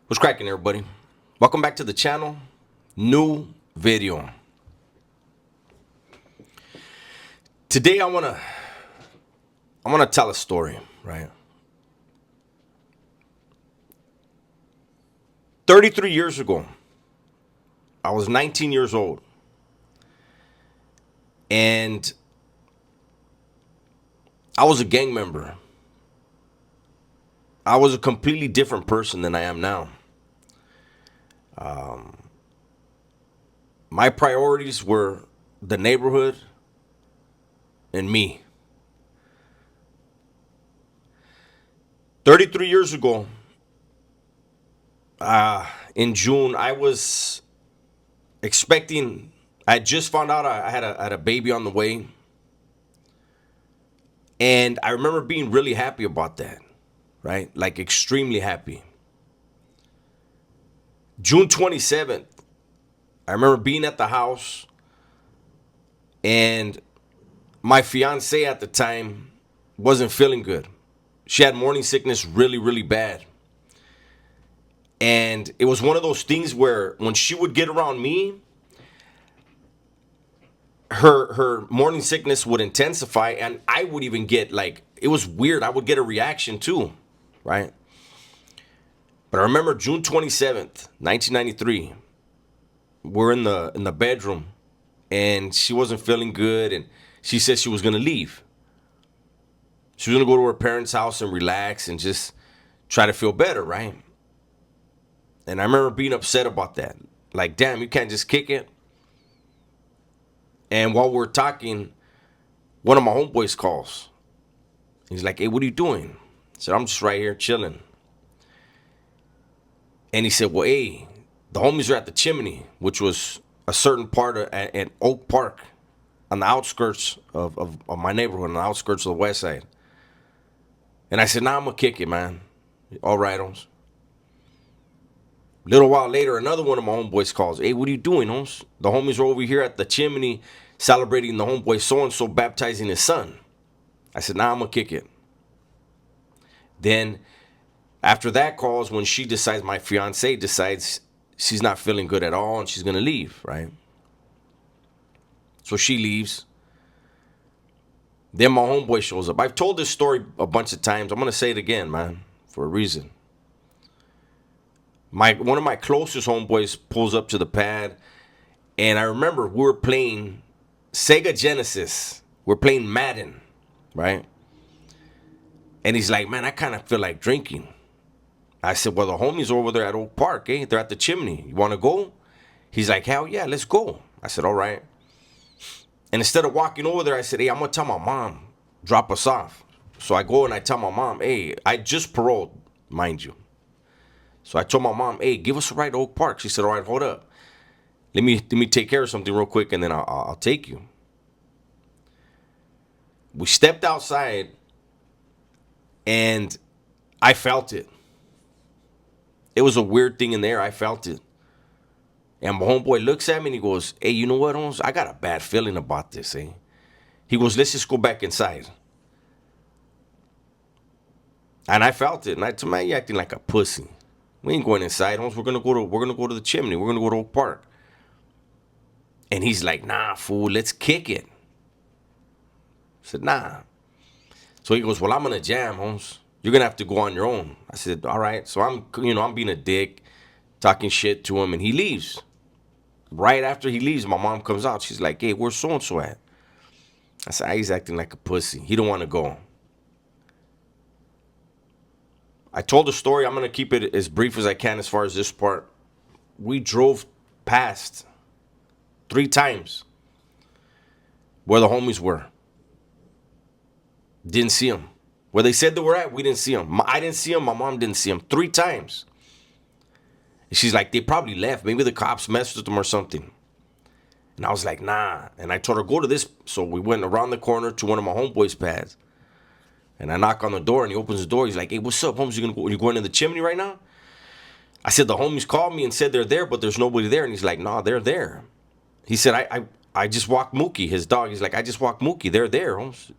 What's cracking, everybody? Welcome back to the channel. New video. Today I wanna tell a story, right? 33 years ago, I was 19 years old, and I was a gang member. I was a completely different person than I am now. My priorities were the neighborhood and me. 33 years ago, in June, I was expecting. I just found out I had a baby on the way, and I remember being really happy about that, right? Like extremely happy. June 27th, I remember being at the house, and my fiance at the time wasn't feeling good. She had morning sickness really, really bad. And it was one of those things where when she would get around me, her morning sickness would intensify, and I would even get like, it was weird. I would get a reaction too, right? But I remember June 27th, 1993. We're in the bedroom, and she wasn't feeling good, and she said she was gonna leave. She was gonna go to her parents' house and relax and just try to feel better, right? And I remember being upset about that. Like, damn, you can't just kick it. And while we're talking, one of my homeboys calls. He's like, hey, what are you doing? I said, I'm just right here chilling. And he said, well, hey, the homies are at the Chimney, which was a certain part at Oak Park on the outskirts of my neighborhood, on the outskirts of the west side. And I said, nah, I'm going to kick it, man. All right, Holmes. A little while later, another one of my homeboys calls. Hey, what are you doing, Holmes? The homies are over here at the Chimney celebrating the homeboy so-and-so baptizing his son. I said, nah, I'm going to kick it. Then after that call is when she decides, my fiance decides she's not feeling good at all and she's going to leave, right? So she leaves. Then my homeboy shows up. I've told this story a bunch of times. I'm going to say it again, man, for a reason. One of my closest homeboys pulls up to the pad, and I remember we were playing Sega Genesis. We're playing Madden, right? And he's like, man, I kind of feel like drinking. I said, well, the homies are over there at Oak Park, eh? They're at the Chimney. You want to go? He's like, hell yeah, let's go. I said, all right. And instead of walking over there, I said, hey, I'm going to tell my mom, drop us off. So I go and I tell my mom, hey, I just paroled, mind you. So I told my mom, hey, give us a ride to Oak Park. She said, all right, hold up. Let me take care of something real quick, and then I'll take you. We stepped outside, and I felt it. It was a weird thing in there. I felt it. And my homeboy looks at me and he goes, hey, you know what, Holmes? I got a bad feeling about this, eh? He goes, let's just go back inside. And I felt it. And I told him, man, you acting like a pussy. We ain't going inside, Holmes. We're gonna go to the Chimney. We're gonna go to Oak Park. And he's like, nah, fool, let's kick it. I said, nah. So he goes, well, I'm gonna jam, Holmes. You're gonna have to go on your own. I said, all right. So I'm being a dick, talking shit to him, and he leaves. Right after he leaves, my mom comes out. She's like, hey, where's so-and-so at? I said, he's acting like a pussy. He don't want to go. I told the story. I'm going to keep it as brief as I can as far as this part. We drove past 3 times where the homies were. Didn't see them. Where they said they were at, we didn't see them. I didn't see them. My mom didn't see them. 3 times. And she's like, they probably left. Maybe the cops messed with them or something. And I was like, nah. And I told her, go to this. So we went around the corner to one of my homeboys' pads. And I knock on the door, and he opens the door. He's like, hey, what's up, Holmes? You going to the Chimney right now? I said, the homies called me and said they're there, but there's nobody there. And he's like, nah, they're there. He said, I just walked Mookie, his dog. He's like, I just walked Mookie. They're there, Holmes.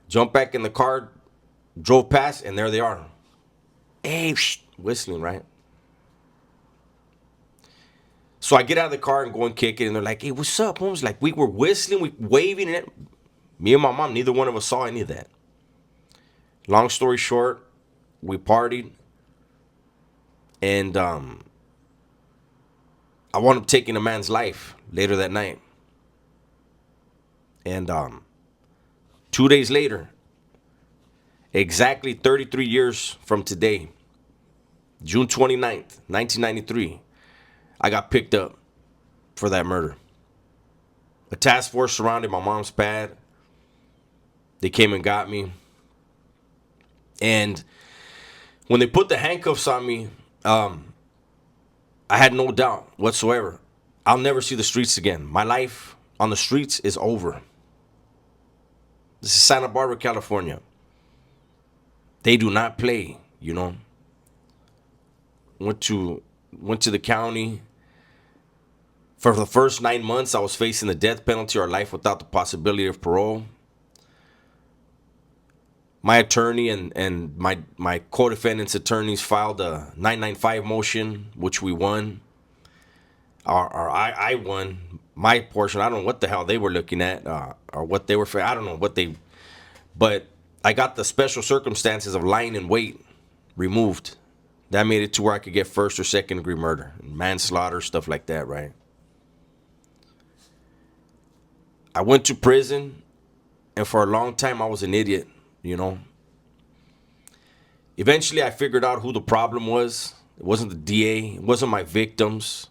Jumped back in the car, drove past, and there they are. Hey, whistling, right? So I get out of the car and go and kick it, and they're like, "Hey, what's up, Holmes?" Like, we were whistling, we waving, and it. Me and my mom, neither one of us saw any of that. Long story short, we partied, and I wound up taking a man's life later that night. And 2 days later, exactly 33 years from today, June 29th, 1993, I got picked up for that murder. A task force surrounded my mom's pad. They came and got me. And when they put the handcuffs on me, I had no doubt whatsoever. I'll never see the streets again. My life on the streets is over. This is Santa Barbara, California. They do not play, you know. Went to the county. For the first 9 months, I was facing the death penalty or life without the possibility of parole. My attorney and my co-defendant's attorneys filed a 995 motion, which we won. Or I won my portion. I don't know what the hell they were looking at or what they were. I don't know what they. But I got the special circumstances of lying in wait removed. That made it to where I could get first or second degree murder, manslaughter, stuff like that, right? I went to prison, and for a long time I was an idiot, you know. Eventually I figured out who the problem was. It wasn't the DA, it wasn't my victims,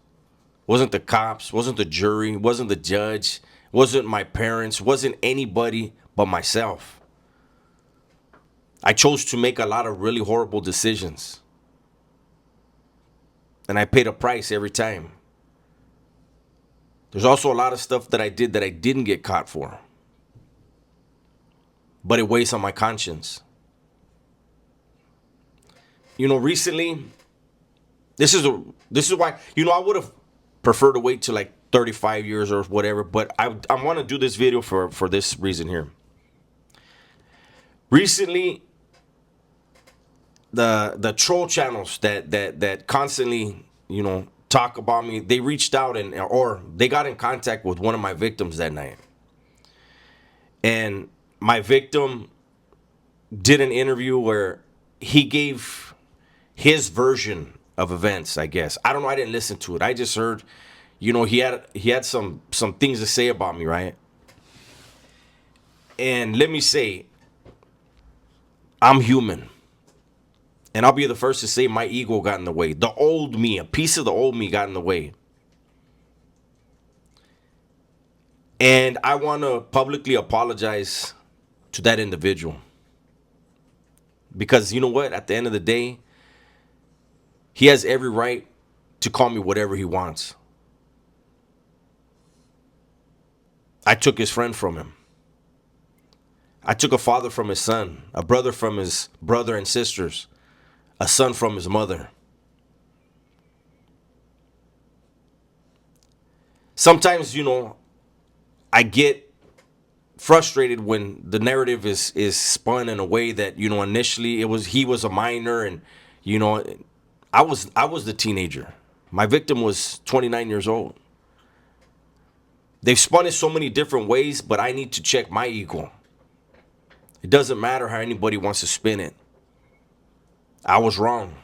it wasn't the cops, it wasn't the jury, it wasn't the judge, it wasn't my parents, it wasn't anybody but myself. I chose to make a lot of really horrible decisions. And I paid a price every time. There's also a lot of stuff that I did that I didn't get caught for. But it weighs on my conscience. You know, recently, this is why, you know, I would have preferred to wait till like 35 years or whatever, but I want to do this video for this reason here. Recently, the troll channels that constantly, you know, talk about me, they reached out or they got in contact with one of my victims that night. And my victim did an interview where he gave his version of events, I guess. I don't know, I didn't listen to it. I just heard, you know, he had some things to say about me, right? And let me say, I'm human. And I'll be the first to say my ego got in the way. The old me, a piece of the old me got in the way. And I want to publicly apologize to that individual. Because you know what? At the end of the day, he has every right to call me whatever he wants. I took his friend from him. I took a father from his son, a brother from his brother and sisters, a son from his mother. Sometimes, you know, I get frustrated when the narrative is spun in a way that, you know, initially he was a minor, and, you know, I was the teenager. My victim was 29 years old. They've spun it so many different ways, but I need to check my ego. It doesn't matter how anybody wants to spin it. I was wrong.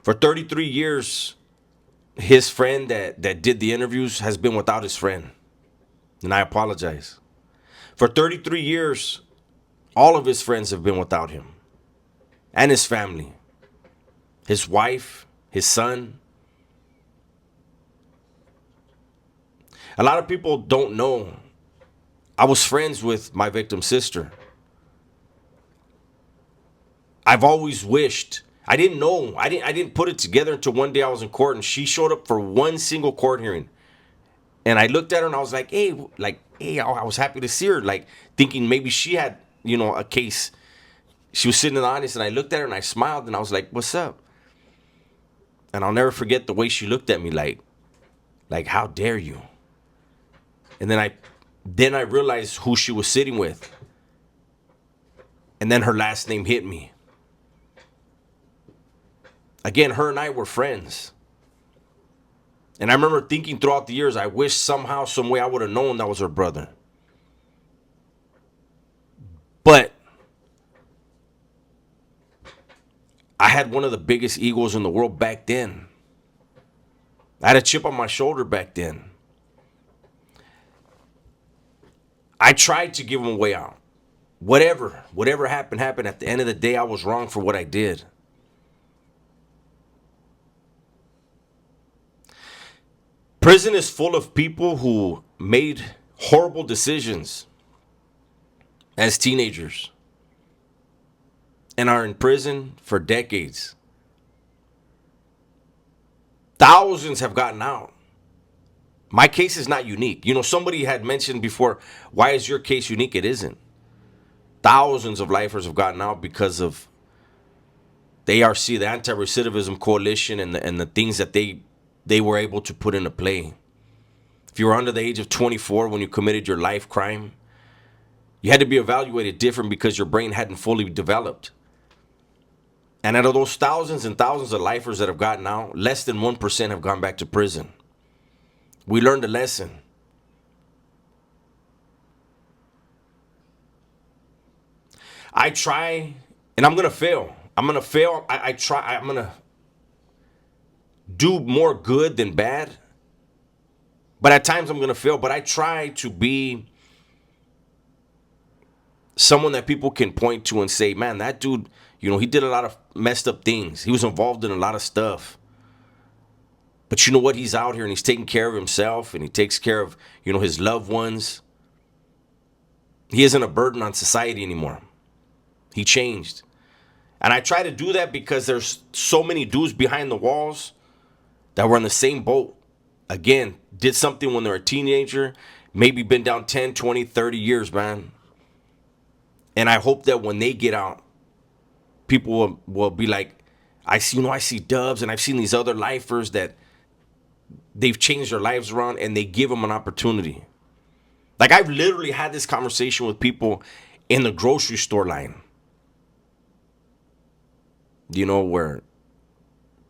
For 33 years, his friend that did the interviews has been without his friend. And I apologize. For 33 years, all of his friends have been without him. And his family. His wife, his son. A lot of people don't know I was friends with my victim's sister. I've always wished, I didn't know, I didn't put it together until one day I was in court and she showed up for one single court hearing. And I looked at her and I was like, hey, I was happy to see her, like thinking maybe she had, you know, a case. She was sitting in the audience and I looked at her and I smiled and I was like, what's up? And I'll never forget the way she looked at me like how dare you? And then I realized who she was sitting with. And then her last name hit me. Again, her and I were friends. And I remember thinking throughout the years, I wish somehow, some way I would have known that was her brother. But I had one of the biggest egos in the world back then. I had a chip on my shoulder back then. I tried to give him a way out. Whatever happened, happened. At the end of the day, I was wrong for what I did. Prison is full of people who made horrible decisions as teenagers and are in prison for decades. Thousands have gotten out. My case is not unique. You know, somebody had mentioned before, why is your case unique? It isn't. Thousands of lifers have gotten out because of the ARC, the Anti-Recidivism Coalition, and the things that they were able to put into play. If you were under the age of 24 when you committed your life crime, you had to be evaluated different because your brain hadn't fully developed. And out of those thousands and thousands of lifers that have gotten out, less than 1% have gone back to prison. We learned a lesson. I try, and I'm going to fail. I'm going to fail. I try. I'm going to do more good than bad. But at times I'm going to fail. But I try to be someone that people can point to and say, man, that dude, you know, he did a lot of messed up things. He was involved in a lot of stuff. But you know what? He's out here and he's taking care of himself and he takes care of, you know, his loved ones. He isn't a burden on society anymore. He changed. And I try to do that because there's so many dudes behind the walls that were in the same boat. Again, did something when they were a teenager, maybe been down 10, 20, 30 years, man. And I hope that when they get out, people will be like, I see Dubs and I've seen these other lifers that they've changed their lives around and they give them an opportunity. Like I've literally had this conversation with people in the grocery store line. You know, where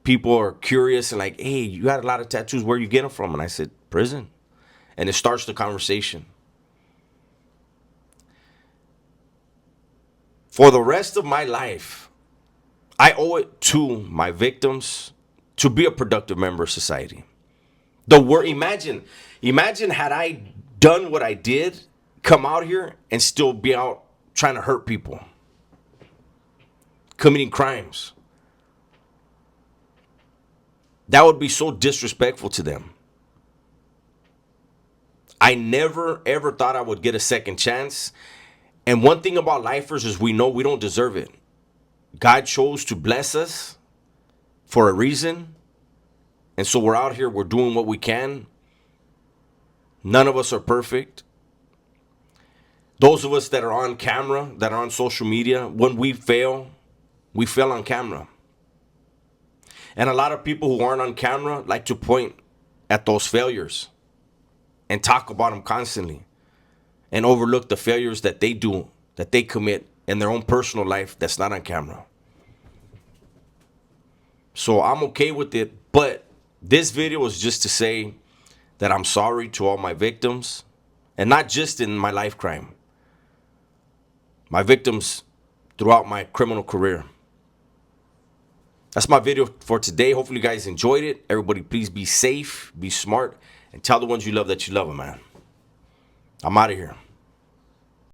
people are curious and like, hey, you got a lot of tattoos. Where you get them from? And I said, prison. And it starts the conversation. For the rest of my life, I owe it to my victims to be a productive member of society. Imagine had I done what I did, come out here and still be out trying to hurt people, committing crimes. That would be so disrespectful to them. I never, ever thought I would get a second chance. And one thing about lifers is we know we don't deserve it. God chose to bless us for a reason. And so we're out here, we're doing what we can. None of us are perfect. Those of us that are on camera, that are on social media, when we fail on camera. And a lot of people who aren't on camera like to point at those failures and talk about them constantly and overlook the failures that they do, that they commit in their own personal life that's not on camera. So I'm okay with it, but this video is just to say that I'm sorry to all my victims, and not just in my life crime. My victims throughout my criminal career. That's my video for today. Hopefully you guys enjoyed it. Everybody, please be safe, be smart, and tell the ones you love that you love them, man. I'm out of here.